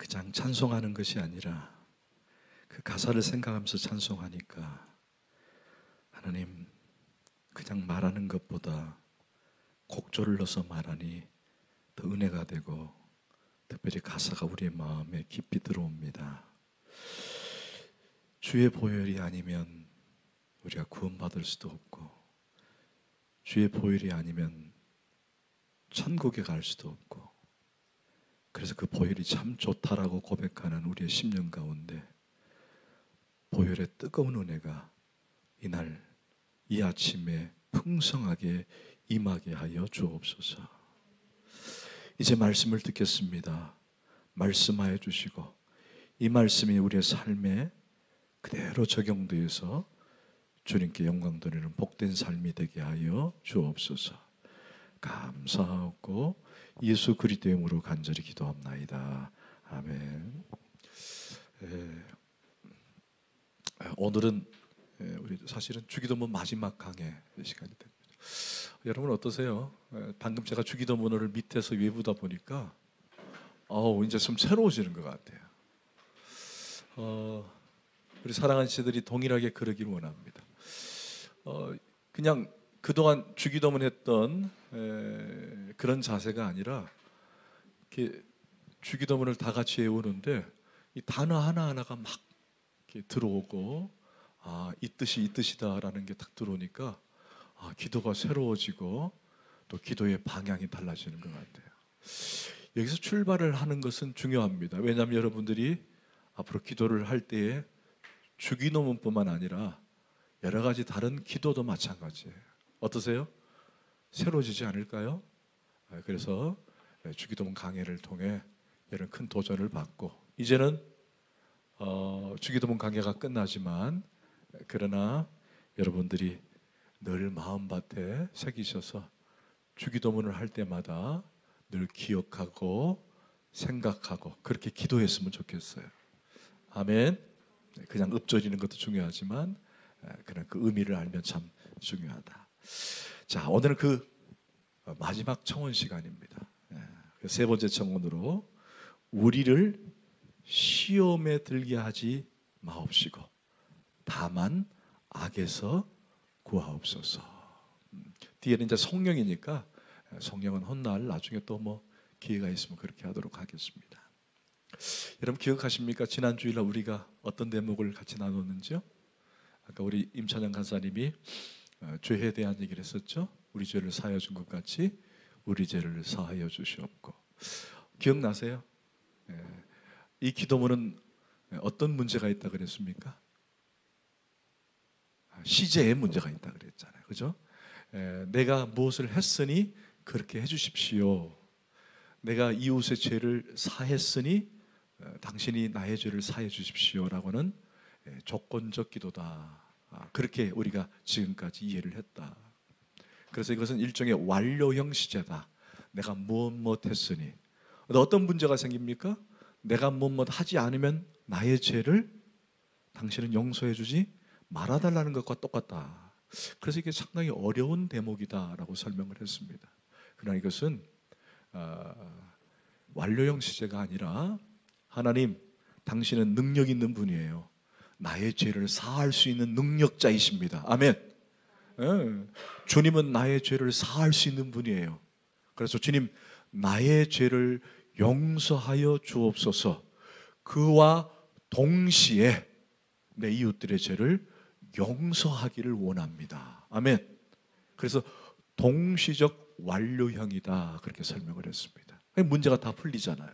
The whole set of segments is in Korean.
그냥 찬송하는 것이 아니라 그 가사를 생각하면서 찬송하니까 하나님, 그냥 말하는 것보다 곡조를 넣어서 말하니 더 은혜가 되고 특별히 가사가 우리의 마음에 깊이 들어옵니다. 주의 보혈이 아니면 우리가 구원받을 수도 없고, 주의 보혈이 아니면 천국에 갈 수도 없고, 그래서 그 보혈이 참 좋다라고 고백하는 우리의 심령 가운데 보혈의 뜨거운 은혜가 이날 이 아침에 풍성하게 임하게 하여 주옵소서. 이제 말씀을 듣겠습니다. 말씀하여 주시고 이 말씀이 우리의 삶에 그대로 적용되어서 주님께 영광 돌리는 복된 삶이 되게 하여 주옵소서. 감사하고 예수 그리스도의 이름으로 간절히 기도합나이다. 아멘. 오늘은 우리 사실은 주기도문 마지막 강의 시간이 됩니다. 여러분 어떠세요? 방금 제가 주기도문을 밑에서 외우다 보니까 이제 좀 새로워지는 것 같아요. 우리 사랑하는 지들이 동일하게 그러길 원합니다. 그냥 그동안 주기도문 했던 그런 자세가 아니라 이렇게 주기도문을 다 같이 외우는데 이 단어 하나하나가 막 이렇게 들어오고 이 뜻이 이 뜻이다라는 게 딱 들어오니까 기도가 새로워지고 또 기도의 방향이 달라지는 것 같아요. 여기서 출발을 하는 것은 중요합니다. 왜냐하면 여러분들이 앞으로 기도를 할 때에 주기도문뿐만 아니라 여러 가지 다른 기도도 마찬가지예요. 어떠세요? 새로워지지 않을까요? 그래서 주기도문 강해를 통해 이런 큰 도전을 받고, 이제는 주기도문 강해가 끝나지만 그러나 여러분들이 늘 마음밭에 새기셔서 주기도문을 할 때마다 늘 기억하고 생각하고 그렇게 기도했으면 좋겠어요. 아멘. 그냥 읊조리는 것도 중요하지만 그런 그 의미를 알면 참 중요하다. 자, 오늘은 그 마지막 청원 시간입니다. 세 번째 청원으로 우리를 시험에 들게 하지 마옵시고 다만 악에서 구하옵소서. 뒤에는 이제 성령이니까 성령은 훗날 나중에 또 뭐 기회가 있으면 그렇게 하도록 하겠습니다. 여러분 기억하십니까? 지난 주일날 우리가 어떤 대목을 같이 나눴는지요? 아까 우리 임찬영 간사님이 죄에 대한 얘기를 했었죠. 우리 죄를 사하여 준 것 같이 우리 죄를 사하여 주시옵고. 기억나세요? 이 기도문은 어떤 문제가 있다 그랬습니까? 시제에 문제가 있다 그랬잖아요. 그죠? 내가 무엇을 했으니 그렇게 해주십시오. 내가 이웃의 죄를 사했으니 당신이 나의 죄를 사해 주십시오라고는 조건적 기도다. 그렇게 우리가 지금까지 이해를 했다. 그래서 이것은 일종의 완료형 시제다. 내가 무엇 했으니. 어떤 문제가 생깁니까? 내가 무엇 하지 않으면 나의 죄를 당신은 용서해 주지 말아달라는 것과 똑같다. 그래서 이게 상당히 어려운 대목이다라고 설명을 했습니다. 그러나 이것은 완료형 시제가 아니라 하나님, 당신은 능력 있는 분이에요. 나의 죄를 사할 수 있는 능력자이십니다. 아멘. 주님은 나의 죄를 사할 수 있는 분이에요. 그래서 주님, 나의 죄를 용서하여 주옵소서. 그와 동시에 내 이웃들의 죄를 용서하기를 원합니다. 아멘. 그래서 동시적 완료형이다 그렇게 설명을 했습니다. 문제가 다 풀리잖아요.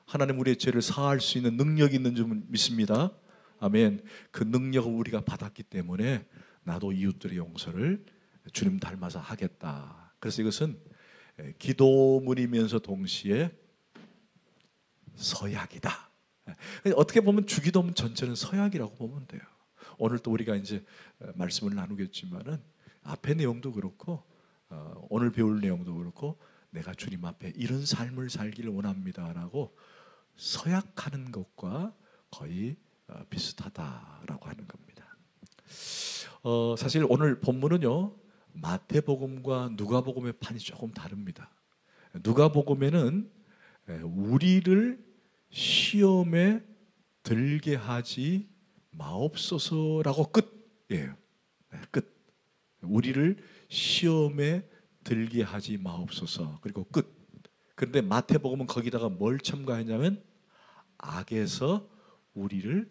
하나님 우리의 죄를 사할 수 있는 능력이 있는 줄 믿습니다. 아멘. 그 능력을 우리가 받았기 때문에 나도 이웃들의 용서를 주님 닮아서 하겠다. 그래서 이것은 기도문이면서 동시에 서약이다. 어떻게 보면 주기도문 전체는 서약이라고 보면 돼요. 오늘 또 우리가 이제 말씀을 나누겠지만은 앞의 내용도 그렇고 오늘 배울 내용도 그렇고 내가 주님 앞에 이런 삶을 살기를 원합니다라고 서약하는 것과 거의 비슷하다라고 하는 겁니다. 사실 오늘 본문은요 마태복음과 누가복음의 판이 조금 다릅니다. 누가복음에는 우리를 시험에 들게 하지 마옵소서라고 끝이에요. 끝. 우리를 시험에 들게 하지 마옵소서. 그리고 끝. 그런데 마태복음은 거기다가 뭘 첨가했냐면 악에서 우리를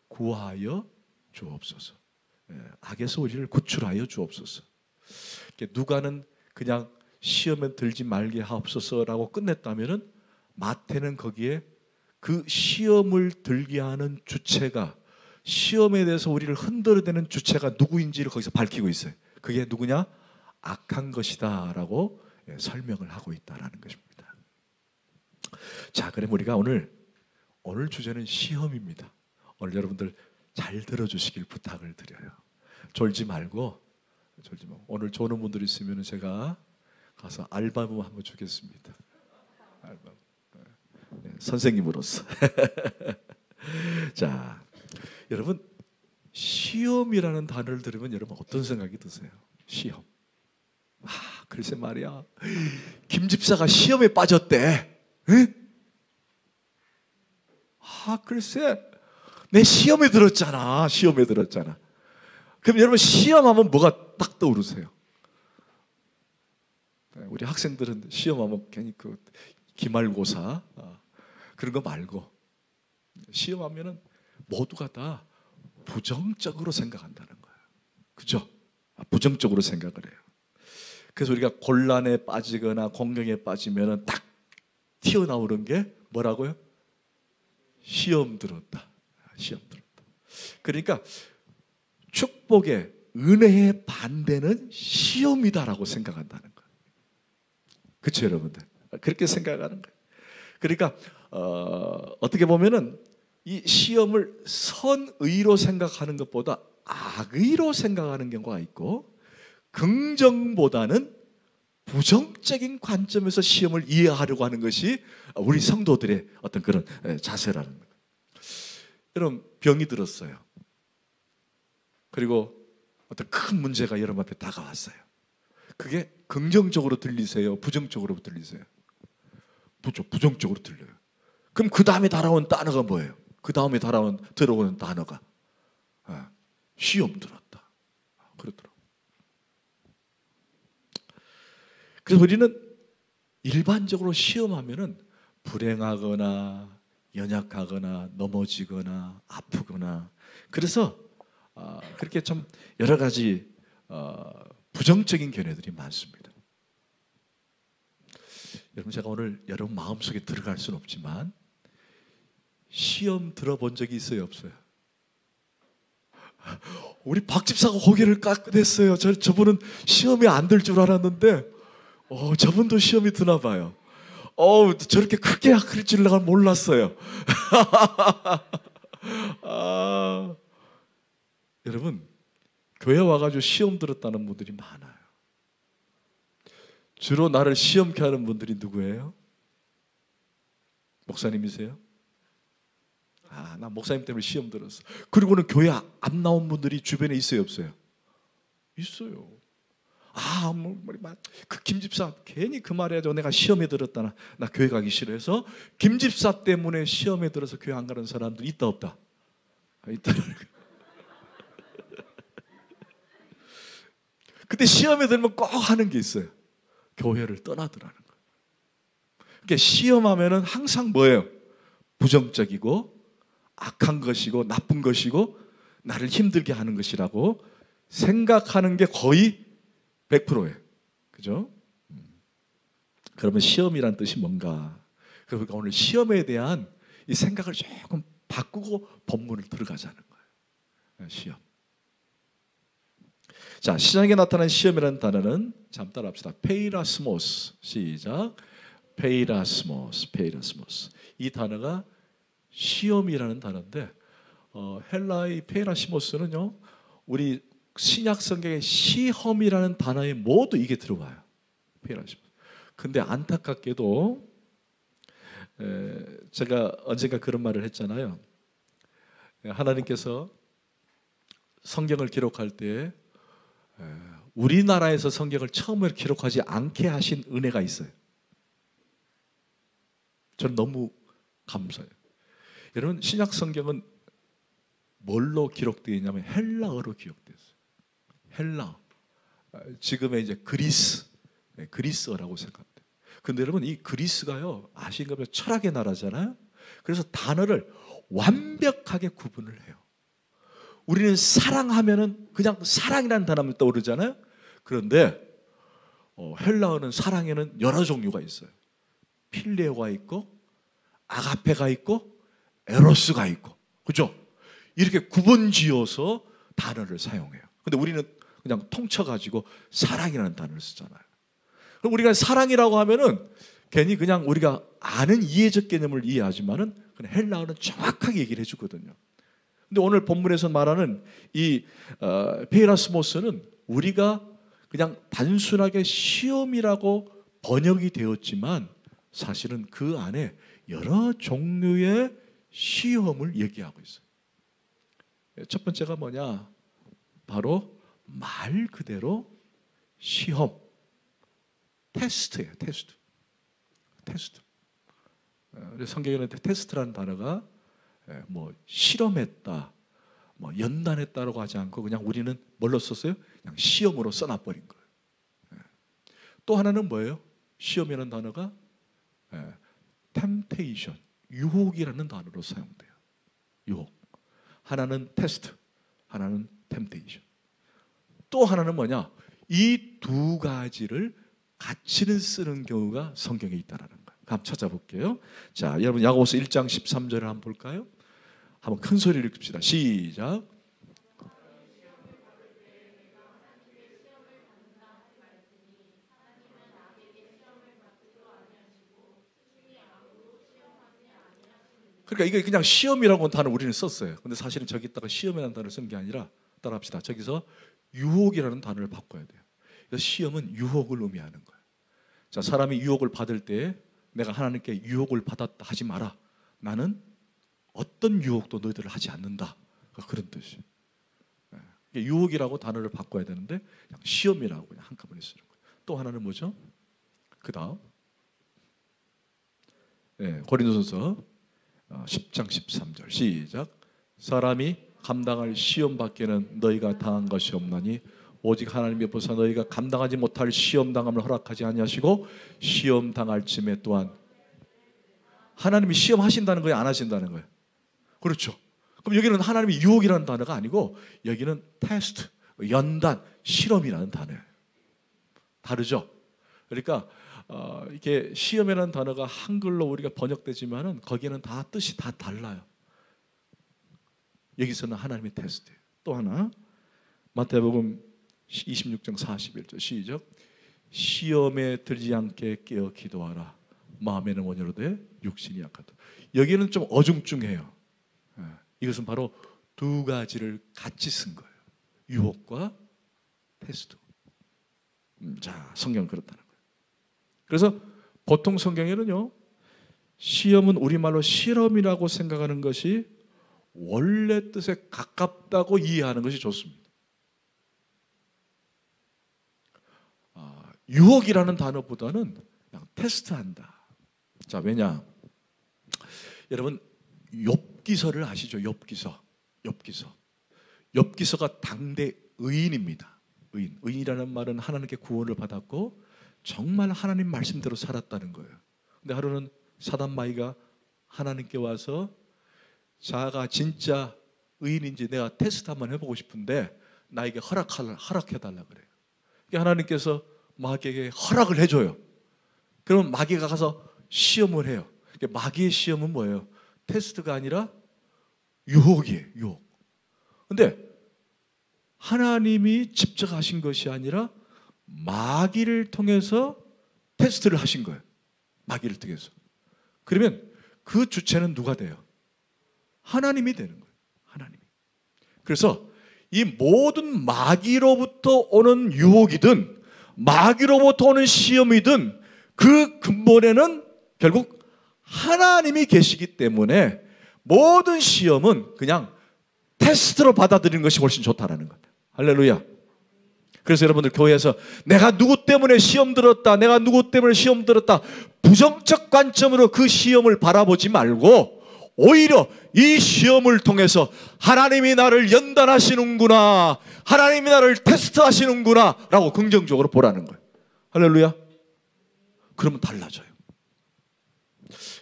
구하여 주옵소서. 악에서 우리를 구출하여 주옵소서. 누가는 그냥 시험에 들지 말게 하옵소서라고 끝냈다면은 마태는 거기에 그 시험을 들게 하는 주체가, 시험에 대해서 우리를 흔들어대는 주체가 누구인지를 거기서 밝히고 있어요. 그게 누구냐? 악한 것이다 라고 설명을 하고 있다는 것입니다. 자, 그럼 우리가 오늘 주제는 시험입니다. 오늘 여러분들 잘 들어주시길 부탁을 드려요. 졸지 말고 오늘 조는 분들 있으면 제가 가서 알바무 한번 주겠습니다. 알바무. 선생님으로서. 자, 여러분, 시험이라는 단어를 들으면 여러분 어떤 생각이 드세요? 시험. 글쎄 말이야, 김 집사가 시험에 빠졌대. 에? 글쎄, 내 시험에 들었잖아. 그럼 여러분, 시험하면 뭐가 딱 떠오르세요? 우리 학생들은 시험하면 괜히 그 기말고사 그런 거 말고, 시험하면은 모두가 다 부정적으로 생각한다는 거예요. 그죠? 부정적으로 생각을 해요. 그래서 우리가 곤란에 빠지거나 공경에 빠지면은 딱 튀어나오는 게 뭐라고요? 시험 들었다. 그러니까 축복의, 은혜의 반대는 시험이다라고 생각한다는 거예요. 그렇죠, 여러분들? 그렇게 생각하는 거예요. 그러니까 어떻게 보면은 이 시험을 선의로 생각하는 것보다 악의로 생각하는 경우가 있고, 긍정보다는 부정적인 관점에서 시험을 이해하려고 하는 것이 우리 성도들의 어떤 그런 자세라는 거예요. 여러분, 병이 들었어요. 그리고 어떤 큰 문제가 여러분 앞에 다가왔어요. 그게 긍정적으로 들리세요? 부정적으로 들리세요? 부정적으로 들려요. 그럼 그 다음에 달아온 단어가 뭐예요? 그 다음에 들어오는 단어가 시험 들었다. 그렇더라고요. 그래서 우리는 일반적으로 시험하면은 불행하거나 연약하거나 넘어지거나 아프거나, 그래서 그렇게 좀 여러 가지 부정적인 견해들이 많습니다. 여러분, 제가 오늘 여러분 마음속에 들어갈 수는 없지만 시험 들어본 적이 있어요, 없어요? 우리 박 집사가 고개를 깎아댔어요. 저분은 시험이 안 들 줄 알았는데 저분도 시험이 드나 봐요. 저렇게 크게 그릴 줄 내가 몰랐어요. 여러분, 교회 와가지고 시험 들었다는 분들이 많아요. 주로 나를 시험케 하는 분들이 누구예요? 목사님이세요? 나 목사님 때문에 시험 들었어. 그리고는 교회 안 나온 분들이 주변에 있어요, 없어요? 있어요. 그 김집사 괜히 그 말해야죠. 내가 시험에 들었다. 나 교회 가기 싫어해서 김집사 때문에 시험에 들어서 교회 안 가는 사람들 있다, 없다? 있다는 거예요. 근데 시험에 들면 꼭 하는 게 있어요. 교회를 떠나더라는 거예요. 그러니까 시험하면은 항상 뭐예요? 부정적이고 악한 것이고 나쁜 것이고 나를 힘들게 하는 것이라고 생각하는 게 거의 100%예요. 그죠? 그러면 시험이란 뜻이 뭔가? 그러니까 오늘 시험에 대한 이 생각을 조금 바꾸고 본문을 들어가자는 거예요. 시험. 자, 시장에 나타난 시험이라는 단어는 잠 따라합시다. 페이라스모스. 시작. 페이라스모스. 이 단어가 시험이라는 단어인데 헬라의 페이라시모스는요, 우리 신약 성경의 시험이라는 단어에 모두 이게 들어와요. 페이라시모스. 근데 안타깝게도 제가 언젠가 그런 말을 했잖아요. 하나님께서 성경을 기록할 때 우리나라에서 성경을 처음으로 기록하지 않게 하신 은혜가 있어요. 저는 너무 감사해요. 여러분, 신약 성경은 뭘로 기록되어 있냐면 헬라어로 기록되어 있어요. 헬라. 지금의 이제 그리스어라고 생각합니다. 근데 여러분, 이 그리스가요, 아시는가요? 철학의 나라잖아요. 그래서 단어를 완벽하게 구분을 해요. 우리는 사랑하면은 그냥 사랑이라는 단어만 떠오르잖아요. 그런데 헬라어는 사랑에는 여러 종류가 있어요. 필레오가 있고 아가페가 있고 에로스가 있고, 그죠? 이렇게 구분지어서 단어를 사용해요. 근데 우리는 그냥 통쳐가지고 사랑이라는 단어를 쓰잖아요. 그럼 우리가 사랑이라고 하면은 괜히 그냥 우리가 아는 이해적 개념을 이해하지만은 헬라어는 정확하게 얘기를 해주거든요. 근데 오늘 본문에서 말하는 이 페이라스모스는 우리가 그냥 단순하게 시험이라고 번역이 되었지만 사실은 그 안에 여러 종류의 시험을 얘기하고 있어요. 첫 번째가 뭐냐? 바로 말 그대로 시험, 테스트예요. 테스트. 성경에는 테스트라는 단어가 뭐 실험했다, 뭐 연단했다라고 하지 않고 그냥 우리는 뭘로 썼어요? 그냥 시험으로 써놔버린 거예요. 또 하나는 뭐예요? 시험이라는 단어가 temptation, 유혹이라는 단어로 사용돼요. 유혹. 하나는 테스트, 하나는 temptation. 또 하나는 뭐냐? 이 두 가지를 같이는 쓰는 경우가 성경에 있다라는 거예요. 한번 찾아볼게요. 자, 여러분 야고보서 1장 13절을 한번 볼까요? 한번 큰 소리를 읽읍시다. 시작. 그러니까 이게 그냥 시험이라고 단어 우리는 썼어요. 근데 사실은 저기다가 시험이라는 단어를 쓴 게 아니라, 따라합시다. 저기서 유혹이라는 단어를 바꿔야 돼요. 그래서 시험은 유혹을 의미하는 거예요. 자, 사람이 유혹을 받을 때 내가 하나님께 유혹을 받았다 하지 마라. 나는 어떤 유혹도 너희들을 하지 않는다. 그런 뜻이에요. 유혹이라고 단어를 바꿔야 되는데 그냥 시험이라고 그냥 한꺼번에 쓰는 거예요. 또 하나는 뭐죠? 그 다음 고린도전서 10장 13절 시작. 사람이 감당할 시험 밖에는 너희가 당한 것이 없나니 오직 하나님이 보사 너희가 감당하지 못할 시험 당함을 허락하지 아니하시고 시험 당할 쯤에 또한 하나님이 시험 하신다는 거예요, 안 하신다는 거예요? 그렇죠. 그럼 여기는 하나님이 유혹이라는 단어가 아니고 여기는 테스트, 연단, 실험이라는 단어예요. 다르죠? 그러니까 이렇게 시험이라는 단어가 한글로 우리가 번역되지만은 거기에는 다 뜻이 다 달라요. 여기서는 하나님의 테스트예요. 또 하나 마태복음 26장 41절 시작. 시험에 들지 않게 깨어 기도하라. 마음에는 원효로되 육신이 약하다. 여기는 좀 어중중해요. 이것은 바로 두 가지를 같이 쓴 거예요. 유혹과 테스트. 자, 성경은 그렇다는 거예요. 그래서 보통 성경에는요, 시험은 우리말로 실험이라고 생각하는 것이 원래 뜻에 가깝다고 이해하는 것이 좋습니다. 유혹이라는 단어보다는 그냥 테스트한다. 자, 왜냐? 여러분 욥기서를 아시죠? 욥기서가 당대 의인입니다. 의인이라는 말은 하나님께 구원을 받았고 정말 하나님 말씀대로 살았다는 거예요. 근데 하루는 사단마귀가 하나님께 와서 자가 진짜 의인인지 내가 테스트 한번 해보고 싶은데 나에게 허락해달라 그래요. 하나님께서 마귀에게 허락을 해줘요. 그러면 마귀가 가서 시험을 해요. 마귀의 시험은 뭐예요? 테스트가 아니라 유혹이에요. 유혹. 근데 하나님이 직접 하신 것이 아니라 마귀를 통해서 테스트를 하신 거예요. 마귀를 통해서. 그러면 그 주체는 누가 돼요? 하나님이 되는 거예요. 하나님이. 그래서 이 모든 마귀로부터 오는 유혹이든 마귀로부터 오는 시험이든 그 근본에는 결국 하나님이 계시기 때문에 모든 시험은 그냥 테스트로 받아들이는 것이 훨씬 좋다라는 거예요. 할렐루야. 그래서 여러분들 교회에서 내가 누구 때문에 시험 들었다, 내가 누구 때문에 시험 들었다, 부정적 관점으로 그 시험을 바라보지 말고 오히려 이 시험을 통해서 하나님이 나를 연단하시는구나, 하나님이 나를 테스트하시는구나 라고 긍정적으로 보라는 거예요. 할렐루야. 그러면 달라져요.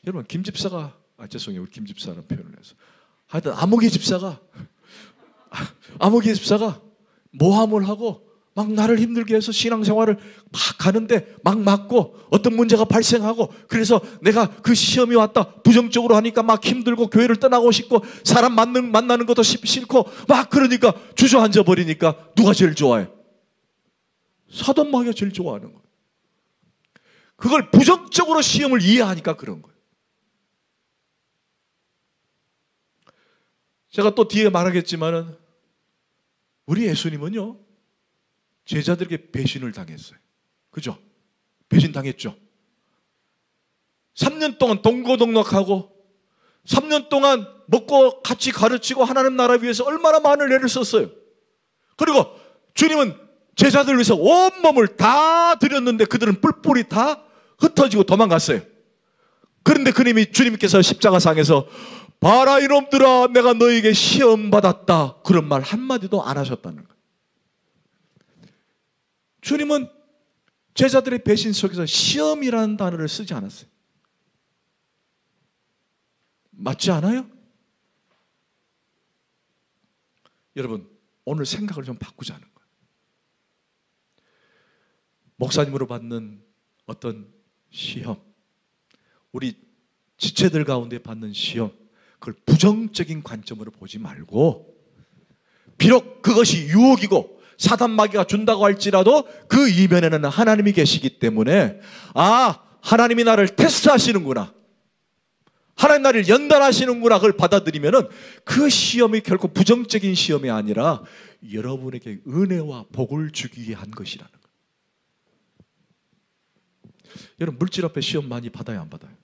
여러분, 김집사가, 죄송해요, 우리 김집사라는 표현을 해서, 하여튼 아무개 집사가 모함을 하고 막 나를 힘들게 해서 신앙생활을 막 가는데 막 맞고 어떤 문제가 발생하고, 그래서 내가 그 시험이 왔다 부정적으로 하니까 막 힘들고 교회를 떠나고 싶고 사람 만나는 것도 싫고 막 그러니까 주저앉아 버리니까 누가 제일 좋아해? 사단 마귀가 제일 좋아하는 거예요. 그걸 부정적으로 시험을 이해하니까 그런 거예요. 제가 또 뒤에 말하겠지만은 우리 예수님은요, 제자들에게 배신을 당했어요. 그죠? 배신 당했죠. 3년 동안 동고동락하고 3년 동안 먹고 같이 가르치고 하나님 나라 위해서 얼마나 많은 애를 썼어요. 그리고 주님은 제자들 위해서 온몸을 다 드렸는데 그들은 뿔뿔이 다 흩어지고 도망갔어요. 그런데 주님께서 십자가상에서 봐라 이놈들아, 내가 너에게 시험 받았다, 그런 말 한마디도 안 하셨다는 거예요. 주님은 제자들의 배신 속에서 시험이라는 단어를 쓰지 않았어요. 맞지 않아요? 여러분, 오늘 생각을 좀 바꾸자는 거예요. 목사님으로 받는 어떤 시험, 우리 지체들 가운데 받는 시험, 그걸 부정적인 관점으로 보지 말고, 비록 그것이 유혹이고 사단 마귀가 준다고 할지라도 그 이면에는 하나님이 계시기 때문에, 하나님이 나를 테스트하시는구나, 하나님 나를 연단하시는구나, 그걸 받아들이면은 그 시험이 결코 부정적인 시험이 아니라 여러분에게 은혜와 복을 주기 위해 한 것이라는 거예요. 여러분, 물질 앞에 시험 많이 받아요, 안 받아요?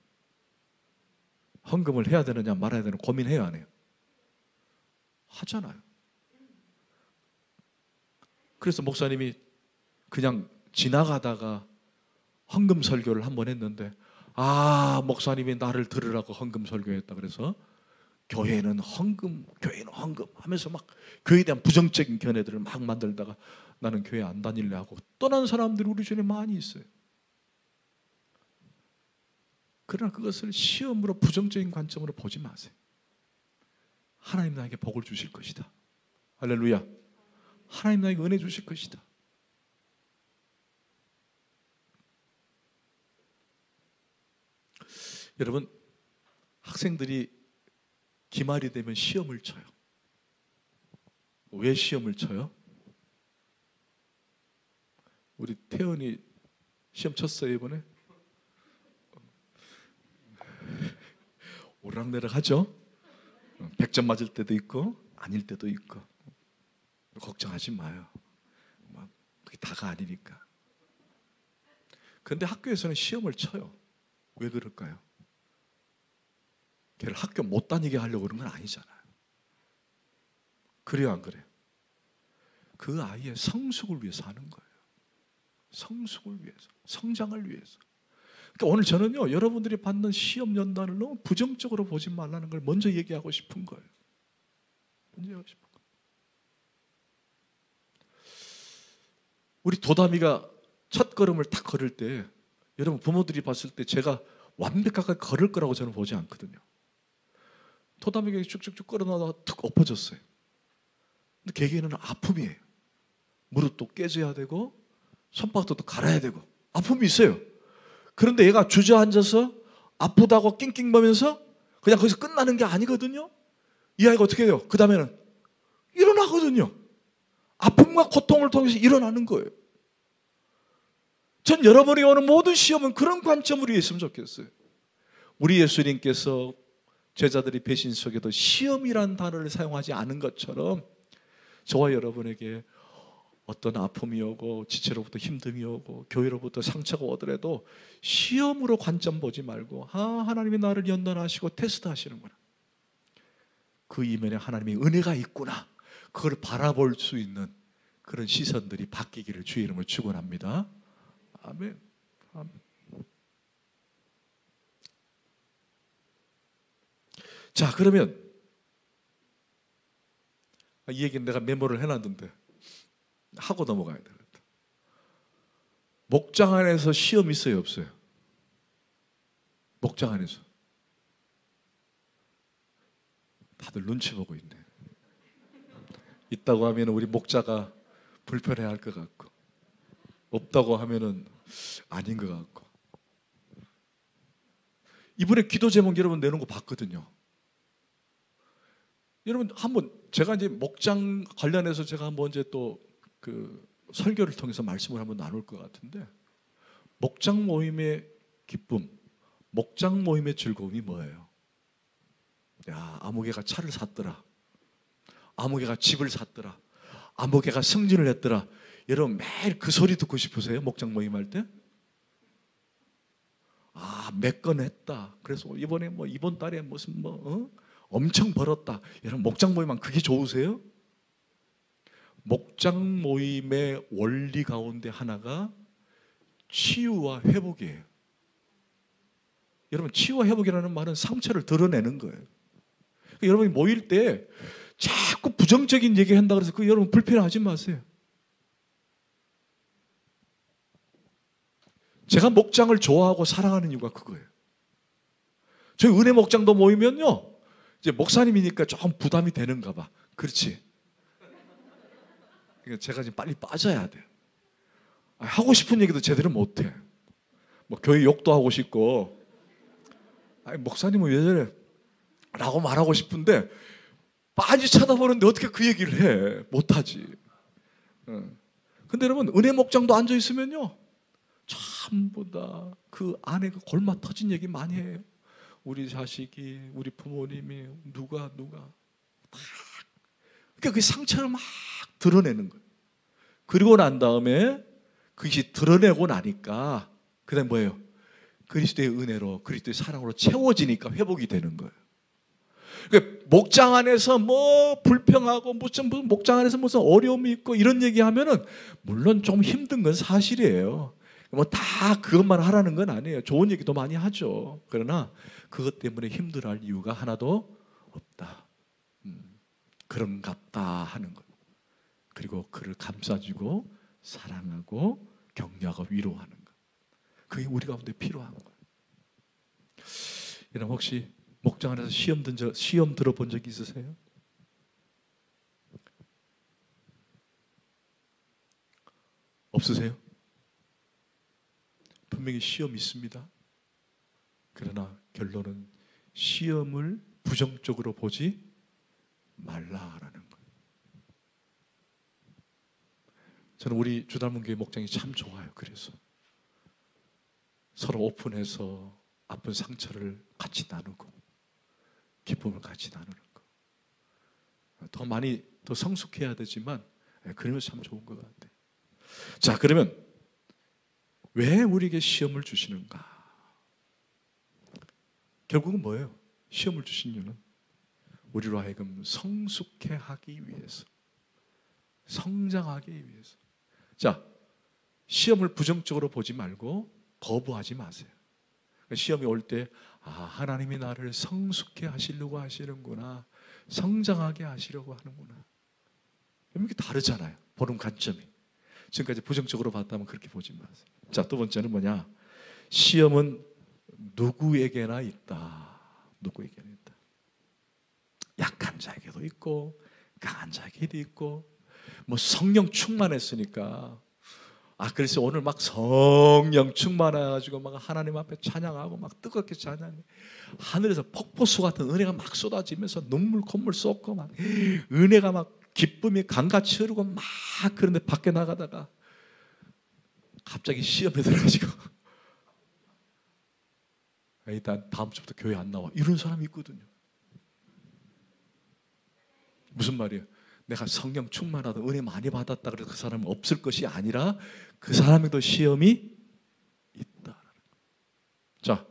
헌금을 해야 되느냐 말아야 되느냐 고민해요, 안 해요? 하잖아요. 그래서 목사님이 그냥 지나가다가 헌금 설교를 한번 했는데, 목사님이 나를 들으라고 헌금 설교했다 그래서 교회는 헌금 하면서 막 교회에 대한 부정적인 견해들을 막 만들다가 나는 교회 안 다닐래 하고 떠난 사람들이 우리 주변에 많이 있어요. 그러나 그것을 시험으로 부정적인 관점으로 보지 마세요. 하나님 나에게 복을 주실 것이다. 할렐루야. 하나님 나에게 은혜 주실 것이다. 여러분, 학생들이 기말이 되면 시험을 쳐요. 왜 시험을 쳐요? 우리 태연이 시험 쳤어요, 이번에? 오락내락 하죠? 100점 맞을 때도 있고 아닐 때도 있고. 걱정하지 마요. 그게 다가 아니니까. 그런데 학교에서는 시험을 쳐요. 왜 그럴까요? 걔를 학교 못 다니게 하려고 그런 건 아니잖아요. 그래요, 안 그래요? 그 아이의 성숙을 위해서 하는 거예요. 성숙을 위해서, 성장을 위해서. 그러니까 오늘 저는요, 여러분들이 받는 시험 연단을 너무 부정적으로 보지 말라는 걸 먼저 얘기하고 싶은 거예요. 먼저 얘기하고 싶은 거예요. 우리 도담이가 첫 걸음을 딱 걸을 때, 여러분 부모들이 봤을 때 제가 완벽하게 걸을 거라고 저는 보지 않거든요. 도담이가 쭉쭉쭉 걸어나다가 툭 엎어졌어요. 근데 걔에게는 아픔이에요. 무릎도 깨져야 되고 손바닥도 갈아야 되고 아픔이 있어요. 그런데 얘가 주저앉아서 아프다고 낑낑거면서 그냥 거기서 끝나는 게 아니거든요. 이 아이가 어떻게 해요? 그 다음에는 일어나거든요. 아픔과 고통을 통해서 일어나는 거예요. 전 여러분이 오는 모든 시험은 그런 관점으로 했으면 좋겠어요. 우리 예수님께서 제자들이 배신 속에도 시험이라는 단어를 사용하지 않은 것처럼 저와 여러분에게 어떤 아픔이 오고 지체로부터 힘듦이 오고 교회로부터 상처가 오더라도 시험으로 관점 보지 말고 하나님이 나를 연단하시고 테스트하시는구나, 그 이면에 하나님의 은혜가 있구나, 그걸 바라볼 수 있는 그런 시선들이 바뀌기를 주의 이름으로 축원합니다. 아멘. 아멘. 자, 그러면 이 얘기는 내가 메모를 해놨는데 하고 넘어가야 되겠다. 목장 안에서 시험 있어요, 없어요? 목장 안에서. 다들 눈치 보고 있네. 있다고 하면 우리 목자가 불편해할 것 같고, 없다고 하면은 아닌 것 같고. 이번에 기도 제목 여러분 내는 거 봤거든요. 여러분 한번 제가 이제 목장 관련해서 제가 한번 이제 또 그 설교를 통해서 말씀을 한번 나눌 것 같은데, 목장 모임의 기쁨, 목장 모임의 즐거움이 뭐예요? 야, 아무개가 차를 샀더라. 아무개가 집을 샀더라. 아무개가 승진을 했더라. 여러분 매일 그 소리 듣고 싶으세요? 목장 모임 할 때? 아, 몇 건 했다. 그래서 이번에 뭐 이번 달에 무슨 뭐 엄청 벌었다. 여러분 목장 모임만 그게 좋으세요? 목장 모임의 원리 가운데 하나가 치유와 회복이에요. 여러분 치유와 회복이라는 말은 상처를 드러내는 거예요. 그러니까 여러분이 모일 때 자꾸 부정적인 얘기 한다 그래서 그 여러분 불편하지 마세요. 제가 목장을 좋아하고 사랑하는 이유가 그거예요. 저희 은혜 목장도 모이면요, 이제 목사님이니까 조금 부담이 되는가 봐. 그렇지. 그러니까 제가 지금 빨리 빠져야 돼요. 하고 싶은 얘기도 제대로 못해. 뭐 교회 욕도 하고 싶고, 아니 목사님은 왜 저래? 라고 말하고 싶은데 빤히 쳐다보는데 어떻게 그 얘기를 해? 못하지. 근데 여러분 은혜 목장도 앉아 있으면요, 전부 다 그 안에 그 골마 터진 얘기 많이 해요. 우리 자식이, 우리 부모님이, 누가 다. 그러니까 그 상처를 막 드러내는 거예요. 그리고 난 다음에 그것이 드러내고 나니까 그다음 뭐예요? 그리스도의 은혜로, 그리스도의 사랑으로 채워지니까 회복이 되는 거예요. 그러니까 목장 안에서 뭐 불평하고 무슨 목장 안에서 무슨 어려움이 있고 이런 얘기하면은 물론 좀 힘든 건 사실이에요. 뭐 다 그것만 하라는 건 아니에요. 좋은 얘기도 많이 하죠. 그러나 그것 때문에 힘들어할 이유가 하나도 없다. 그런갑다 하는 것. 그리고 그를 감싸주고 사랑하고 격려하고 위로하는 것. 그게 우리 가운데 필요한 거예요. 여러분 혹시 목장 안에서 시험 들어본 적 있으세요? 없으세요? 분명히 시험이 있습니다. 그러나 결론은 시험을 부정적으로 보지 말라라는 거예요. 저는 우리 주달문교회 목장이 참 좋아요. 그래서 서로 오픈해서 아픈 상처를 같이 나누고 기쁨을 같이 나누는 거. 더 많이 더 성숙해야 되지만 그러면 참 좋은 것 같아요. 자, 그러면 왜 우리에게 시험을 주시는가? 결국은 뭐예요? 시험을 주신 이유는 우리로 하여금 성숙해 하기 위해서, 성장하기 위해서. 자, 시험을 부정적으로 보지 말고 거부하지 마세요. 시험이 올 때 하나님이 나를 성숙해 하시려고 하시는구나, 성장하게 하시려고 하는구나. 이게 다르잖아요. 보는 관점이. 지금까지 부정적으로 봤다면 그렇게 보지 마세요. 자, 두 번째는 뭐냐? 시험은 누구에게나 있다. 누구에게나 있다. 약한 자에게도 있고 강한 자에게도 있고, 뭐 성령 충만했으니까 그래서 오늘 막 성령 충만해가지고 막 하나님 앞에 찬양하고 막 뜨겁게 찬양해. 하늘에서 폭포수 같은 은혜가 막 쏟아지면서 눈물 콧물 쏟고 막 은혜가 막 기쁨이 강같이 흐르고 막, 그런데 밖에 나가다가 갑자기 시험에 들어가지고 일단 다음 주부터 교회 안 나와, 이런 사람이 있거든요. 무슨 말이에요? 내가 성령 충만하다, 은혜 많이 받았다 그래서 그 사람은 없을 것이 아니라 그 사람에도 시험이 있다. 자,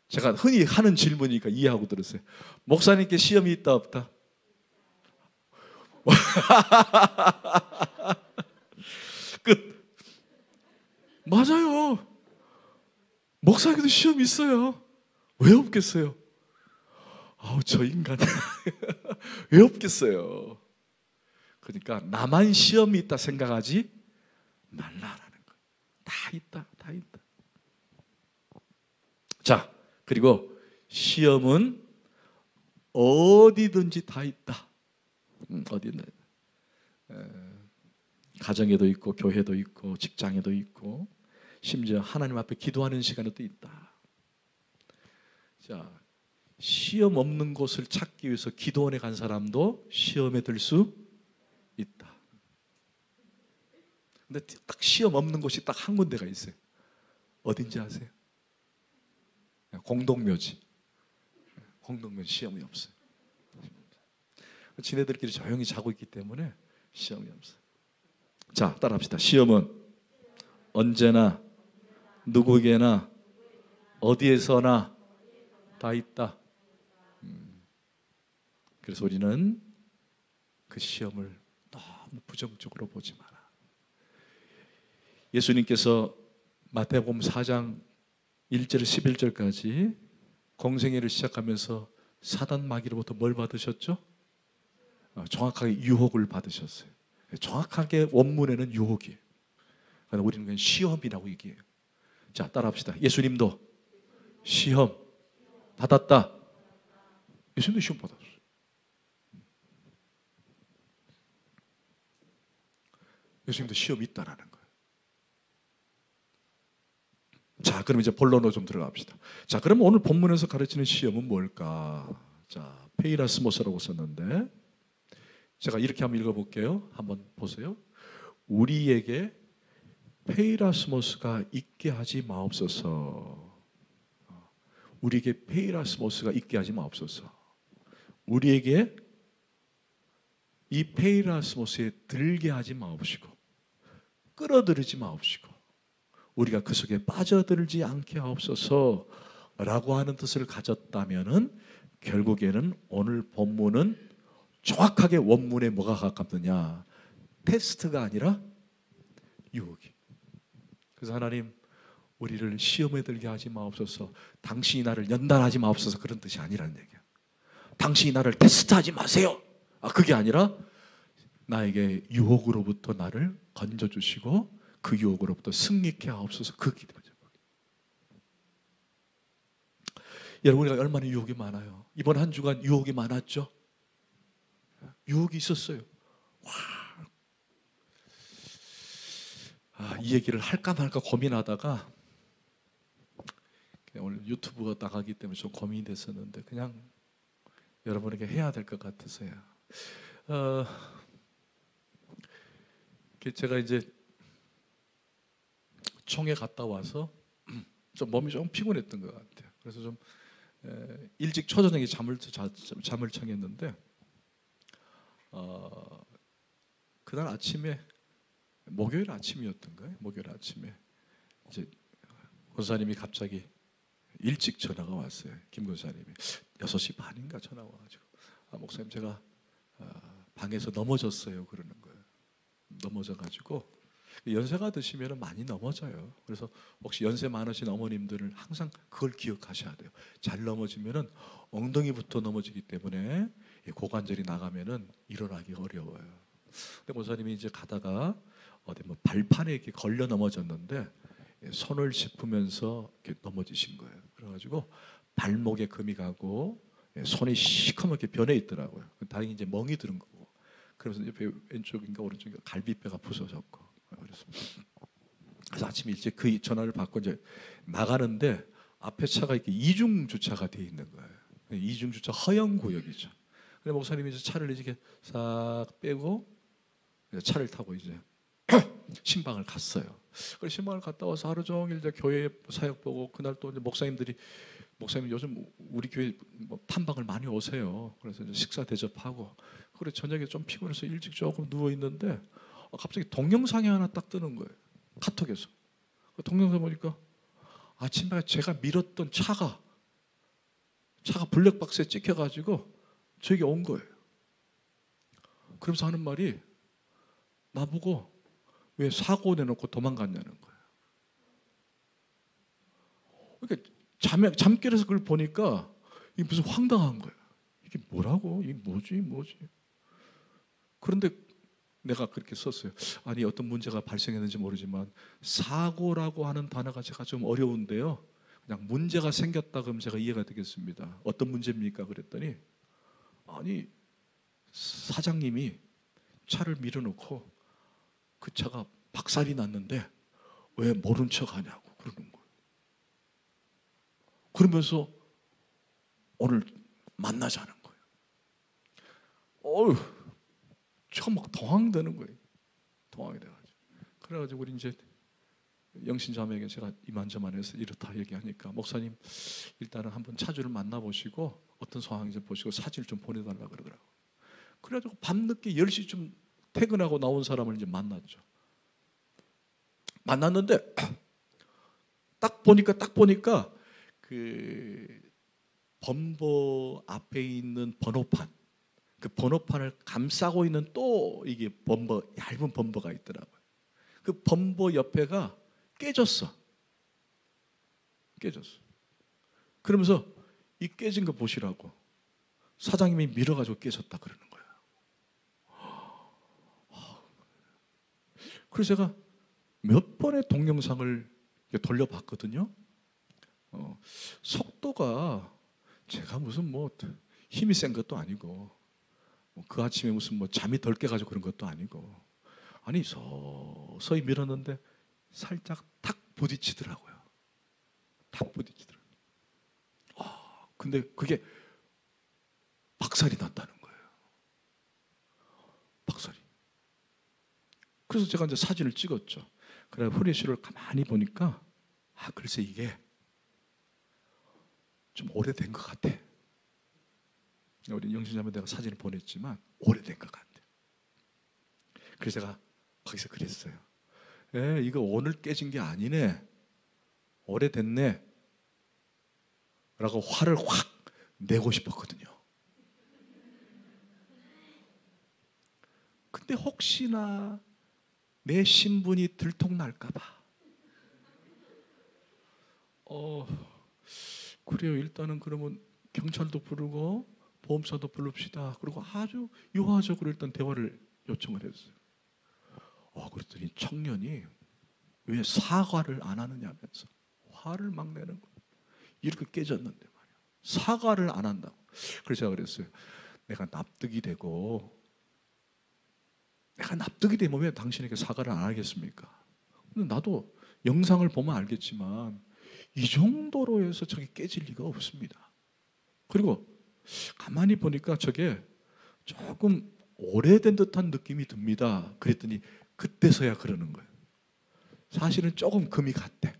제가 흔히 하는 질문이니까 이해하고 들으세요. 목사님께 시험이 있다 없다? 목사에게도 시험이 있어요. 왜 없겠어요? 아우, 저 인간 왜 없겠어요? 그러니까 나만 시험이 있다 생각하지 말라라는 거예요. 다 있다, 다 있다. 자, 그리고 시험은 어디든지 다 있다. 어디든 가정에도 있고, 교회도 있고, 직장에도 있고, 심지어 하나님 앞에 기도하는 시간에도 있다. 자, 시험 없는 곳을 찾기 위해서 기도원에 간 사람도 시험에 들 수 있다. 근데 딱 시험 없는 곳이 딱 한 군데가 있어요. 어딘지 아세요? 공동묘지. 공동묘지 시험이 없어요. 지네들끼리 조용히 자고 있기 때문에 시험이 없어요. 자, 따라합시다. 시험은 언제나 누구에게나 어디에서나 다 있다. 그래서 우리는 그 시험을 너무 부정적으로 보지 마라. 예수님께서 마태복음 4장 1절 11절까지 공생애를 시작하면서 사단 마귀로부터 뭘 받으셨죠? 정확하게 유혹을 받으셨어요. 정확하게 원문에는 유혹이에요. 그러나 우리는 그냥 시험이라고 얘기해요. 자, 따라합시다. 예수님도 시험 받았다. 예수님도 시험 받았어요. 예수님도 시험이 있다라는 거예요. 자, 그럼 이제 본론으로 좀 들어갑시다. 자, 그럼 오늘 본문에서 가르치는 시험은 뭘까? 자, 페이라스모스라고 썼는데 제가 이렇게 한번 읽어볼게요. 한번 보세요. 우리에게 페이라스모스가 있게 하지 마옵소서. 우리에게 페이라스모스가 있게 하지 마옵소서. 우리에게 이 페이라스모스에 들게 하지 마옵시고 끌어들이지 마옵시고 우리가 그 속에 빠져들지 않게 하옵소서 라고 하는 뜻을 가졌다면은 결국에는 오늘 본문은 정확하게 원문에 뭐가 가깝느냐? 테스트가 아니라 유혹이. 그래서 하나님, 우리를 시험에 들게 하지 마옵소서. 당신이 나를 연단하지 마옵소서. 그런 뜻이 아니라는 얘기야. 당신이 나를 테스트하지 마세요. 그게 아니라 나에게 유혹으로부터 나를 건져주시고 그 유혹으로부터 승리케 하옵소서. 그 기도죠. 여러분, 우리가 얼마나 유혹이 많아요. 이번 한 주간 유혹이 많았죠. 유혹이 있었어요. 이 얘기를 할까 말까 고민하다가 오늘 유튜브가 나가기 때문에 좀 고민이 됐었는데 그냥 여러분에게 해야 될 것 같아서요. 제가 이제 총회 갔다 와서 좀 몸이 좀 피곤했던 것 같아요. 그래서 좀 일찍 초저녁에 잠을 청했는데 그날 아침에 목요일 아침이었던 거예요. 목요일 아침에 이제 권사님이 갑자기 일찍 전화가 왔어요. 김 권사님이 6시 반인가 전화 와가지고 목사님 제가 방에서 넘어졌어요. 그러는 거예요. 넘어져가지고 연세가 드시면 많이 넘어져요. 그래서 혹시 연세 많으신 어머님들은 항상 그걸 기억하셔야 돼요. 잘 넘어지면은 엉덩이부터 넘어지기 때문에 고관절이 나가면은 일어나기 어려워요. 근데 권사님이 이제 가다가 어디 뭐 발판에 이렇게 걸려 넘어졌는데 손을 짚으면서 이렇게 넘어지신 거예요. 그래가지고 발목에 금이 가고 손이 시커멓게 변해 있더라고요. 다행히 이제 멍이 들은 거고. 그래서 이제 왼쪽인가 오른쪽인가 갈비뼈가 부서졌고. 그래서 아침 일찍 그 전화를 받고 이제 나가는데 앞에 차가 이렇게 이중 주차가 돼 있는 거예요. 이중 주차 허용 구역이죠. 그래서 목사님이 이제 차를 이렇게 싹 빼고 차를 타고 이제 신방을 갔어요. 그래서 신방을 갔다 와서 하루 종일 이제 교회 사역 보고 그날 또 이제 목사님 요즘 우리 교회 뭐 탐방을 많이 오세요. 그래서 이제 식사 대접하고 그래 저녁에 좀 피곤해서 일찍 조금 누워 있는데 갑자기 동영상이 하나 딱 뜨는 거예요. 카톡에서. 그 동영상 보니까 아침에 제가 밀었던 차가 블랙박스에 찍혀가지고 저에게 온 거예요. 그러면서 하는 말이 나보고 왜 사고 내놓고 도망갔냐는 거예요. 그러니까 잠결에서 그걸 보니까 이게 무슨 황당한 거예요. 이게 뭐라고? 이게 뭐지? 그런데 내가 그렇게 썼어요. 아니 어떤 문제가 발생했는지 모르지만 사고라고 하는 단어가 제가 좀 어려운데요. 그냥 문제가 생겼다 그러면 제가 이해가 되겠습니다. 어떤 문제입니까? 그랬더니 아니 사장님이 차를 밀어놓고 그 차가 박살이 났는데 왜 모른 척 하냐고 그러는 거예요. 그러면서 오늘 만나자는 거예요. 어휴, 제가 막 당황되는 거예요. 당황이 돼가지고. 그래가지고 우리 이제 영신자매에게 제가 이만저만해서 이렇다 얘기하니까 목사님 일단은 한번 차주를 만나보시고 어떤 상황인지 보시고 사진을 좀 보내달라 그러더라고요. 그래가지고 밤늦게 10시쯤 퇴근하고 나온 사람을 이제 만났죠. 만났는데 딱 보니까 그 범버 앞에 있는 번호판, 그 번호판을 감싸고 있는 또 이게 얇은 범버가 있더라고요. 그 범버 옆에가 깨졌어. 그러면서 이 깨진 거 보시라고 사장님이 밀어가지고 깨졌다 그러는 거예요. 그래서 제가 몇 번의 동영상을 돌려봤거든요. 속도가 제가 무슨 뭐 힘이 센 것도 아니고 그 아침에 무슨 뭐 잠이 덜 깨가지고 그런 것도 아니고 아니 서서히 밀었는데 살짝 탁 부딪히더라고요. 근데 그게 박살이 났다는 거예요. 박살이. 그래서 제가 이제 사진을 찍었죠. 그래 후레쉬를 가만히 보니까 글쎄 이게 좀 오래된 것 같아. 우리 영신자매 내가 사진을 보냈지만 오래된 것 같아. 그래서 제가 거기서 그랬어요. 이거 오늘 깨진 게 아니네. 오래됐네. 라고 화를 확 내고 싶었거든요. 근데 혹시나 내 신분이 들통날까 봐. 그래요. 일단은 그러면 경찰도 부르고 보험사도 부릅시다. 그리고 아주 유화적으로 일단 대화를 요청을 했어요. 그랬더니 청년이 왜 사과를 안 하느냐면서 화를 막 내는 거예요. 이렇게 깨졌는데 말이야. 사과를 안 한다고. 그래서 제가 그랬어요. 내가 납득이 되면 왜 당신에게 사과를 안 하겠습니까? 근데 나도 영상을 보면 알겠지만 이 정도로 해서 저게 깨질 리가 없습니다. 그리고 가만히 보니까 저게 조금 오래된 듯한 느낌이 듭니다. 그랬더니 그때서야 그러는 거예요. 사실은 조금 금이 갔대.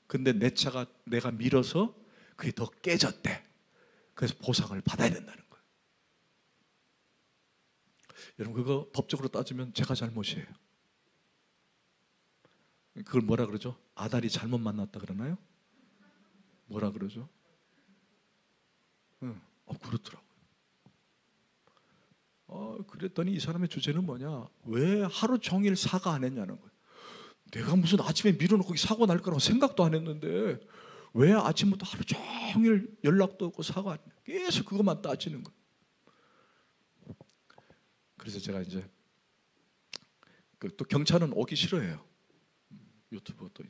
근데 내 차가 내가 밀어서 그게 더 깨졌대. 그래서 보상을 받아야 된다는 거예요. 여러분 그거 법적으로 따지면 제가 잘못이에요. 그걸 뭐라 그러죠? 아다리 잘못 만났다 그러나요? 뭐라 그러죠? 그렇더라고요. 그랬더니 이 사람의 주제는 뭐냐? 왜 하루 종일 사과 안 했냐는 거예요. 내가 무슨 아침에 밀어놓고 사고 날 거라고 생각도 안 했는데 왜 아침부터 하루 종일 연락도 없고 사과 안 했냐? 계속 그것만 따지는 거예요. 그래서 제가 이제 또 경찰은 오기 싫어해요. 유튜브 또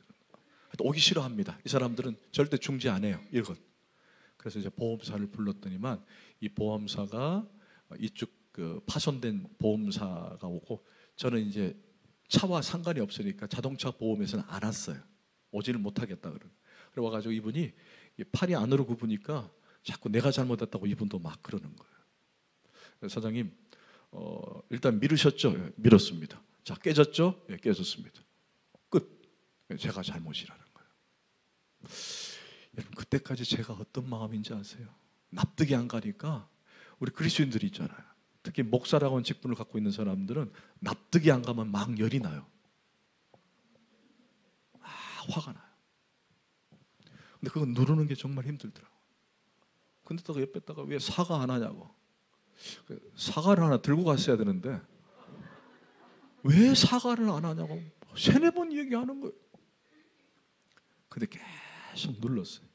오기 싫어합니다. 이 사람들은 절대 중지 안 해요. 이건. 그래서 이제 보험사를 불렀더니만 이 보험사가 이쪽 그 파손된 보험사가 오고 저는 이제 차와 상관이 없으니까 자동차 보험에서는 안 왔어요. 오지를 못하겠다 그래 와가지고 이분이 팔이 안으로 굽으니까 자꾸 내가 잘못했다고 이분도 막 그러는 거예요. 사장님 일단 밀으셨죠? 예, 밀었습니다. 자 깨졌죠? 예, 깨졌습니다. 끝. 제가 잘못이라는 거예요. 여러분 그때까지 제가 어떤 마음인지 아세요? 납득이 안 가니까 우리 그리스도인들이 있잖아요. 특히 목사라고 하는 직분을 갖고 있는 사람들은 납득이 안 가면 막 열이 나요. 화가 나요. 근데 그거 누르는 게 정말 힘들더라고요. 근데 또 옆에다가 왜 사과 안 하냐고. 사과를 하나 들고 갔어야 되는데 왜 사과를 안 하냐고 세네 번 얘기하는 거예요. 근데 계속 눌렀어요.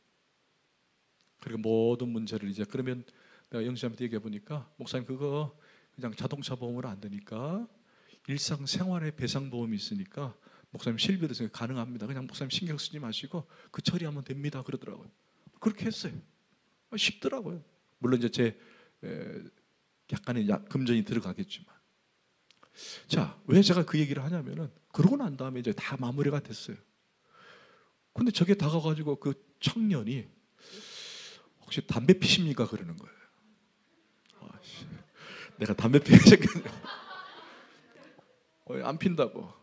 그리고 모든 문제를 이제 그러면 내가 영수님한테 얘기해 보니까 목사님 그거 그냥 자동차 보험으로 안 되니까 일상생활에 배상보험이 있으니까 목사님 실비로 생각 가능합니다. 그냥 목사님 신경 쓰지 마시고 그 처리하면 됩니다. 그러더라고요. 그렇게 했어요. 쉽더라고요. 물론 이제 제 약간의 금전이 들어가겠지만. 자, 왜 제가 그 얘기를 하냐면은 그러고 난 다음에 이제 다 마무리가 됐어요. 근데 저게 다가가지고 그 청년이 혹시 담배 피십니까? 그러는 거예요. 내가 담배 피우기 안 핀다고.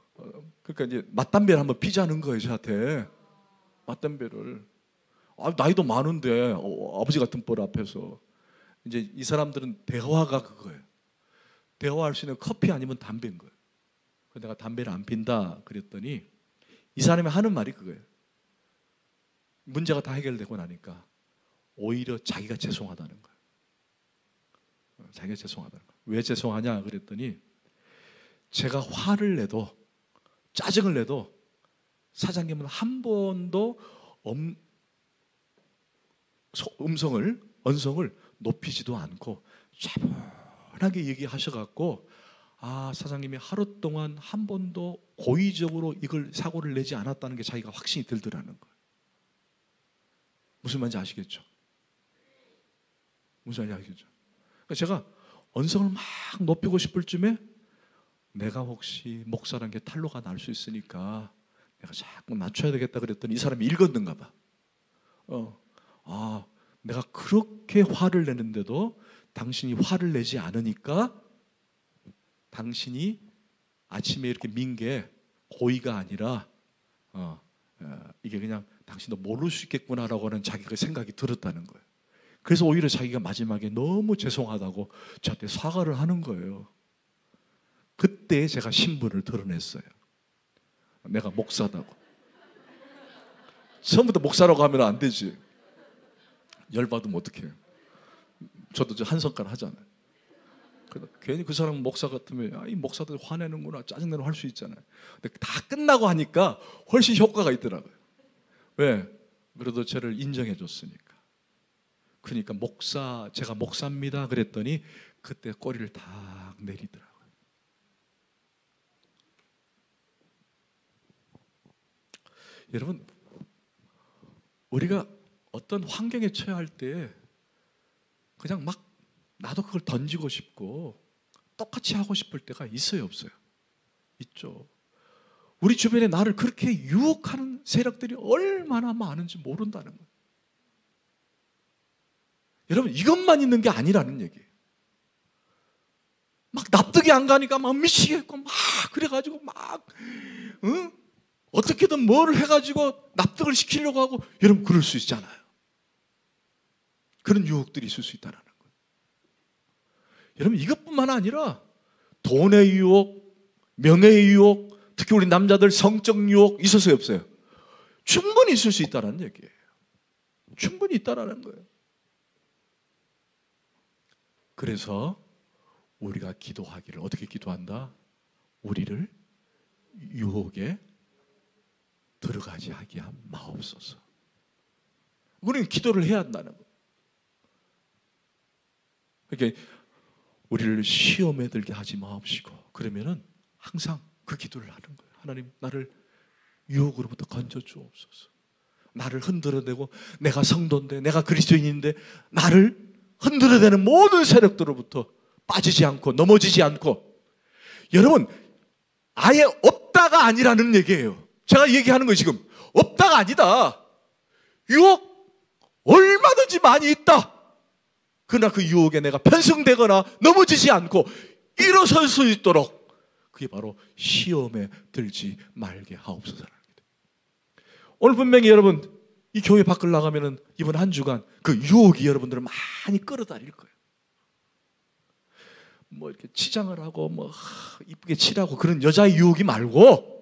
그러니까 이제 맞담배를 한번 피자는 거예요, 저한테. 맞담배를. 나이도 많은데 아버지 같은 뻘 앞에서 이제 이 사람들은 대화가 그거예요. 대화할 수 있는 커피 아니면 담배인 거예요. 그래서 내가 담배를 안 핀다 그랬더니 이 사람이 하는 말이 그거예요. 문제가 다 해결되고 나니까 오히려 자기가 죄송하다는 거예요. 자기가 죄송하다는 거예요. 왜 죄송하냐 그랬더니 제가 화를 내도 짜증을 내도 사장님은 한 번도 언성을 높이지도 않고 차분하게 얘기하셔갖고 사장님이 하루 동안 한 번도 고의적으로 이걸 사고를 내지 않았다는 게 자기가 확신이 들더라는 거예요. 무슨 말인지 아시겠죠? 무슨 말인지 아시겠죠? 그러니까 제가 언성을 막 높이고 싶을 쯤에 내가 혹시 목사란 게 탄로가 날 수 있으니까 내가 자꾸 낮춰야 되겠다 그랬더니 이 사람이 읽었는가 봐. 내가 그렇게 화를 내는데도 당신이 화를 내지 않으니까 당신이 아침에 이렇게 민 게 고의가 아니라 이게 그냥 당신도 모를 수 있겠구나라고 하는 자기가 생각이 들었다는 거예요. 그래서 오히려 자기가 마지막에 너무 죄송하다고 저한테 사과를 하는 거예요. 그때 제가 신분을 드러냈어요. 내가 목사다고. 처음부터 목사라고 하면 안 되지. 열받으면 어떡해요. 저도 한 손가락 하잖아요. 괜히 그 사람 목사 같으면 이 목사들 화내는구나 짜증내는 할 수 있잖아요. 근데 다 끝나고 하니까 훨씬 효과가 있더라고요. 왜? 그래도 저를 인정해 줬으니까. 그러니까 제가 목사입니다 그랬더니 그때 꼬리를 탁 내리더라고요. 여러분, 우리가 어떤 환경에 처할 때 그냥 막 나도 그걸 던지고 싶고 똑같이 하고 싶을 때가 있어요, 없어요? 있죠. 우리 주변에 나를 그렇게 유혹하는 세력들이 얼마나 많은지 모른다는 거예요. 여러분, 이것만 있는 게 아니라는 얘기예요. 막 납득이 안 가니까 막 미치겠고 막 그래가지고 막 어떻게든 뭘 해가지고 납득을 시키려고 하고, 여러분 그럴 수 있잖아요. 그런 유혹들이 있을 수 있다는 거예요. 여러분 이것뿐만 아니라 돈의 유혹, 명예의 유혹, 특히 우리 남자들 성적 유혹 있었어요, 없어요? 충분히 있을 수 있다는 얘기예요. 충분히 있다는 거예요. 그래서 우리가 기도하기를 어떻게 기도한다? 우리를 유혹에 들어가지 하게 한 마옵소서. 우리는 기도를 해야 한다는 거예요. 그러니까 우리를 시험에 들게 하지 마옵시고, 그러면은 항상 그 기도를 하는 거예요. 하나님, 나를 유혹으로부터 건져 주옵소서. 나를 흔들어대고, 내가 성도인데, 내가 그리스도인인데 나를 흔들어대는 모든 세력들로부터 빠지지 않고 넘어지지 않고. 여러분, 아예 없다가 아니라는 얘기예요. 제가 얘기하는 거예요. 지금 없다가 아니다. 유혹 얼마든지 많이 있다. 그러나 그 유혹에 내가 편승되거나 넘어지지 않고 일어설 수 있도록, 그게 바로 시험에 들지 말게 하옵소서라는 거예요. 오늘 분명히 여러분 이 교회 밖을 나가면은 이번 한 주간 그 유혹이 여러분들을 많이 끌어다닐 거예요. 뭐 이렇게 치장을 하고 뭐 이쁘게 칠하고 그런 여자의 유혹이 말고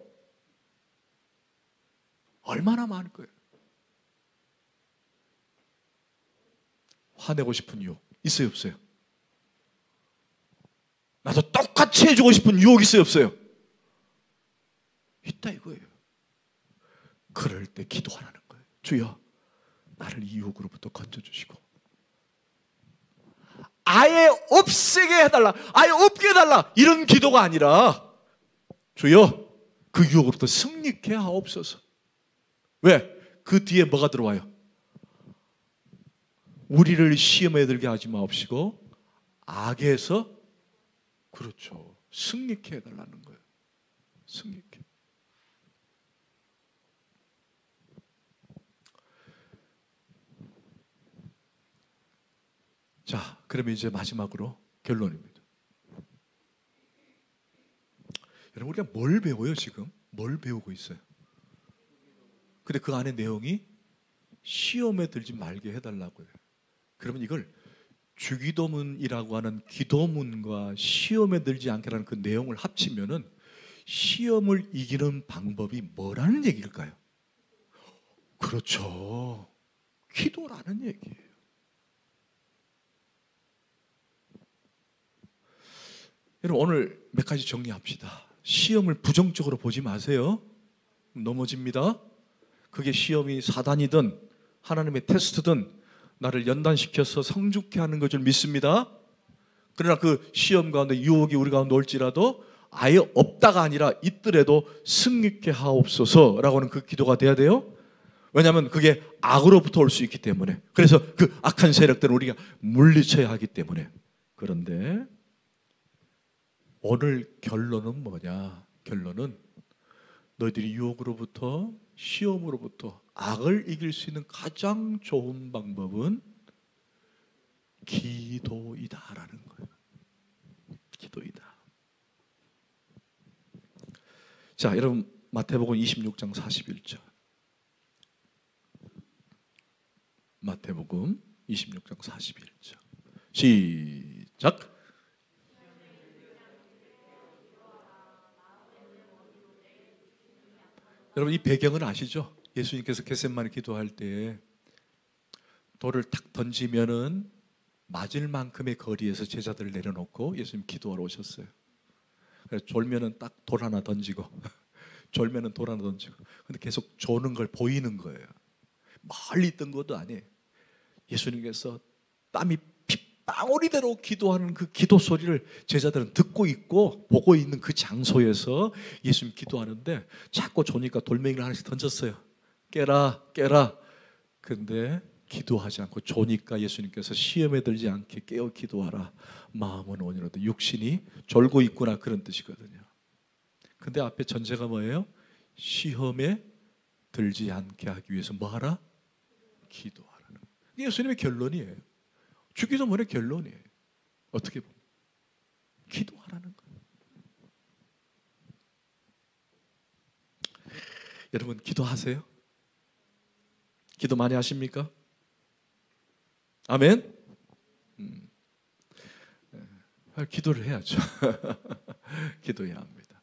얼마나 많을 거예요. 화내고 싶은 유혹 있어요, 없어요? 나도 똑같이 해주고 싶은 유혹 있어요, 없어요? 있다 이거예요. 그럴 때 기도하라는 거예요. 주여, 나를 이 유혹으로부터 건져주시고 아예 없애게 해달라, 아예 없게 해달라, 이런 기도가 아니라 주여 그 유혹으로부터 승리케 하옵소서. 왜? 그 뒤에 뭐가 들어와요? 우리를 시험에 들게 하지 마옵시고 악에서, 그렇죠, 승리케 해달라는 거예요. 승리케. 자, 그러면 이제 마지막으로 결론입니다. 여러분, 우리가 뭘 배워요 지금? 뭘 배우고 있어요? 근데 그 안에 내용이 시험에 들지 말게 해달라고요. 그러면 이걸 주기도문이라고 하는 기도문과 시험에 들지 않게라는 그 내용을 합치면은 시험을 이기는 방법이 뭐라는 얘기일까요? 그렇죠, 기도라는 얘기예요. 여러분, 오늘 몇 가지 정리합시다. 시험을 부정적으로 보지 마세요. 넘어집니다. 그게 시험이 사단이든 하나님의 테스트든 나를 연단시켜서 성숙케 하는 것을 믿습니다. 그러나 그 시험 가운데 유혹이 우리 가운데 올지라도 아예 없다가 아니라 있더라도 승리케 하옵소서라고 하는 그 기도가 돼야 돼요. 왜냐하면 그게 악으로부터 올 수 있기 때문에. 그래서 그 악한 세력들은 우리가 물리쳐야 하기 때문에. 그런데 오늘 결론은 뭐냐? 결론은 너희들이 유혹으로부터, 시험으로부터 악을 이길 수 있는 가장 좋은 방법은 기도이다라는 거예요. 기도이다. 자, 여러분, 마태복음 26장 41절. 마태복음 26장 41절. 시작. 여러분, 이 배경은 아시죠? 예수님께서 겟세마네 기도할 때 돌을 탁 던지면은 맞을 만큼의 거리에서 제자들을 내려놓고 예수님 기도하러 오셨어요. 그래서 졸면은 딱 돌 하나 던지고 졸면은 돌 하나 던지고, 근데 계속 조는 걸 보이는 거예요. 멀리 있던 것도 아니에요. 예수님께서 땀이 핏방울이대로 기도하는 그 기도 소리를 제자들은 듣고 있고 보고 있는 그 장소에서 예수님 기도하는데 자꾸 조니까 돌멩이를 하나씩 던졌어요. 깨라 깨라. 근데 기도하지 않고 조니까 예수님께서 시험에 들지 않게 깨어 기도하라. 마음은 온유로도 육신이 졸고 있구나, 그런 뜻이거든요. 근데 앞에 전제가 뭐예요? 시험에 들지 않게 하기 위해서 뭐 하라? 기도하라는. 이게 예수님의 결론이에요. 주기도문의 결론이에요. 어떻게 보면 기도하라는 거예요. 여러분, 기도하세요? 기도 많이 하십니까? 아멘? 기도를 해야죠. 기도해야 합니다.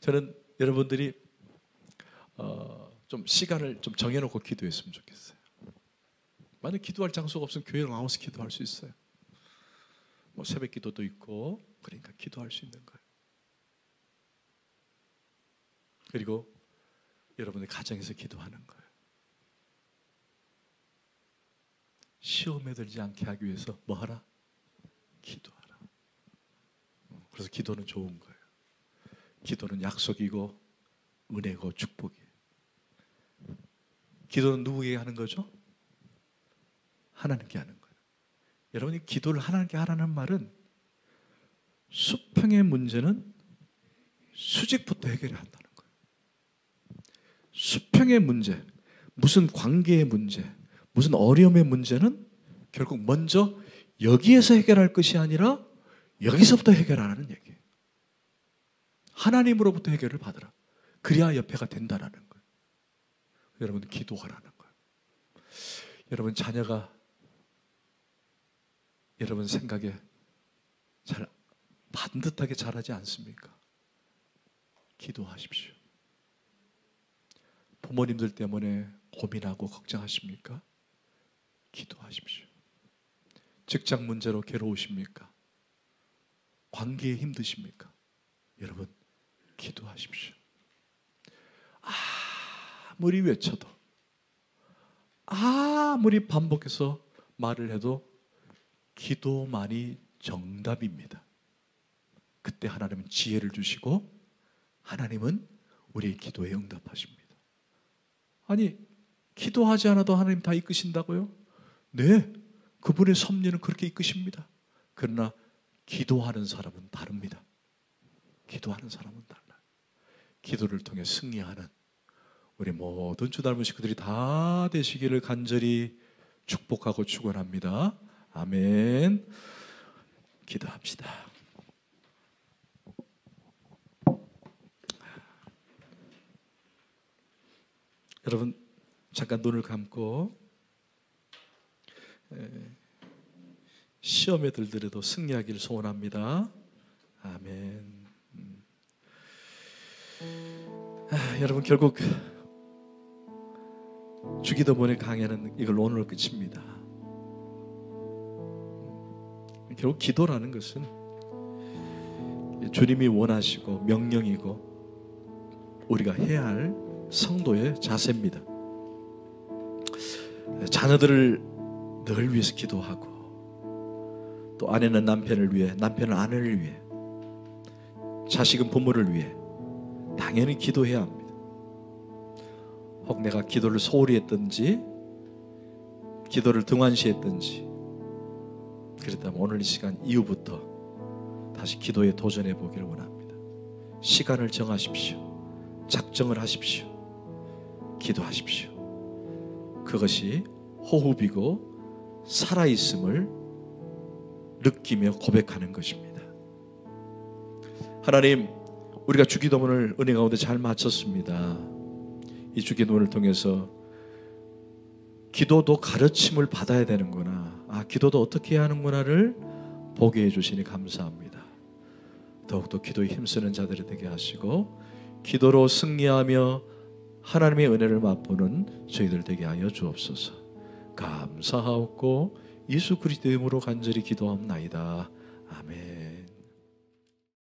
저는 여러분들이 좀 시간을 좀 정해놓고 기도했으면 좋겠어요. 만약 기도할 장소가 없으면 교회로 나와서 기도할 수 있어요. 뭐 새벽 기도도 있고, 그러니까 기도할 수 있는 거예요. 그리고 여러분의 가정에서 기도하는 거예요. 시험에 들지 않게 하기 위해서 뭐 하라? 기도하라. 그래서 기도는 좋은 거예요. 기도는 약속이고 은혜고 축복이에요. 기도는 누구에게 하는 거죠? 하나님께 하는 거예요. 여러분이 기도를 하나님께 하라는 말은 수평의 문제는 수직부터 해결해야 한다는 거예요. 수평의 문제, 무슨 관계의 문제, 무슨 어려움의 문제는 결국 먼저 여기에서 해결할 것이 아니라 여기서부터 해결하라는 얘기예요. 하나님으로부터 해결을 받으라. 그래야 옆에가 된다라는 거예요. 여러분, 기도하라는 거예요. 여러분, 자녀가 여러분 생각에 잘 반듯하게 자라지 않습니까? 기도하십시오. 부모님들 때문에 고민하고 걱정하십니까? 기도하십시오. 직장 문제로 괴로우십니까? 관계에 힘드십니까? 여러분, 기도하십시오. 아무리 외쳐도, 아무리 반복해서 말을 해도 기도만이 정답입니다. 그때 하나님은 지혜를 주시고 하나님은 우리의 기도에 응답하십니다. 아니, 기도하지 않아도 하나님 다 이끄신다고요? 네, 그분의 섭리는 그렇게 이끄십니다. 그러나 기도하는 사람은 다릅니다. 기도하는 사람은 달라요. 기도를 통해 승리하는 우리 모든 주 닮은 식구들이 다 되시기를 간절히 축복하고 축원합니다. 아멘. 기도합시다. 여러분 잠깐 눈을 감고 시험에 들더라도 승리하기를 소원합니다. 아멘. 여러분 결국 주기도문의 강해는 이걸로 오늘 끝입니다. 결국 기도라는 것은 주님이 원하시고 명령이고 우리가 해야 할 성도의 자세입니다. 자녀들을 늘 위해서 기도하고 또 아내는 남편을 위해, 남편은 아내를 위해, 자식은 부모를 위해 당연히 기도해야 합니다. 혹 내가 기도를 소홀히 했든지 기도를 등한시했든지 그렇다면 오늘 이 시간 이후부터 다시 기도에 도전해 보기를 원합니다. 시간을 정하십시오. 작정을 하십시오. 기도하십시오. 그것이 호흡이고 살아있음을 느끼며 고백하는 것입니다. 하나님, 우리가 주기도문을 은혜 가운데 잘 마쳤습니다. 이 주기도문을 통해서 기도도 가르침을 받아야 되는구나, 기도도 어떻게 해야 하는구나를 보게 해주시니 감사합니다. 더욱더 기도에 힘쓰는 자들이 되게 하시고 기도로 승리하며 하나님의 은혜를 맛보는 저희들 되게 하여 주옵소서. 감사하옵고 예수 그리스도의 이름으로 간절히 기도합나이다. 아멘.